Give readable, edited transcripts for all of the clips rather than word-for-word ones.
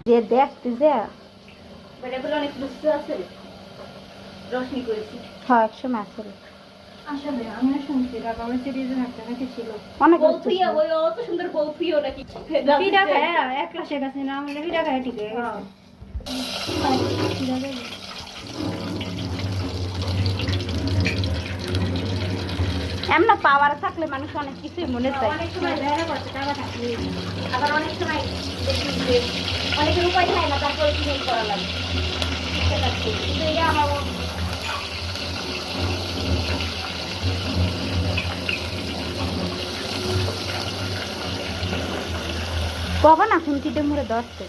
যে দেখতে যে এগুলো অনেক বুঝতে আছে রোশনি করেছি। হ্যাঁ একসময় আসলে আসলে আমিও শুনছি আমার সিরিজে একটা নাকি ছিল অনেক বৌথুইয়া ওই অত সুন্দর বৌথুইও নাকি পিঠা খায় এক ক্লাসে গেছে না আমরা পিঠা খায় ঠিক আছে। এমন পাওয়ার থাকলে মানুষ অনেক কিছুই মনে চায়। অনেক সময় দেখা করছে টাকা থাকলে আবার অনেক সময় দেখি যে অনেকের উপায় থাকে না তারপরে কিনে করা লাগে কিন্তু এটা আমার কখন না খুন্তিতে মুড়ে ধরতে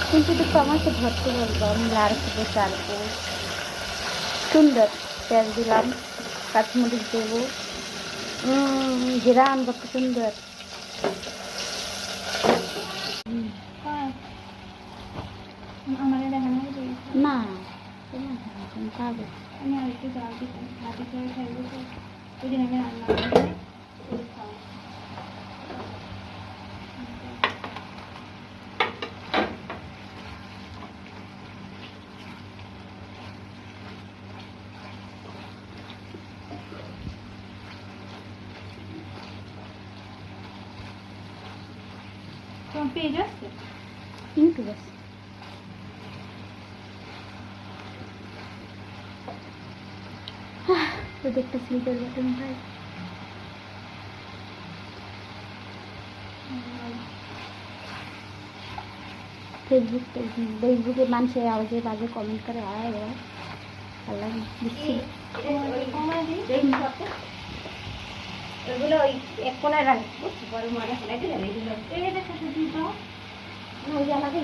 খুন্তিতে তো আমাকে ধরতে বলবো আমি লাড়বো চালবো সুন্দর পেঁয়াজ দিলাম কাঁচমরিচ দেবো জিরা আনবো সুন্দর আমার দেখানো না পাবে আমি আর একটু জাল দিতাম হাতে করে খাইবো তো ওই দিন আমি রান্না করে তোমার পেজ আছে ইউটিউব আছে তো দেখতে স্লিপের বাটন ভাই ফেসবুকে মানুষে আওয়াজে বাজে কমেন্ট করে আয় আল্লাহ দিচ্ছি এগুলো ওই এক কোনায় রাখবো বড় মারা ফেলাই দিলাম এগুলো এই দেখা শুধু দাও না ওই আলাদা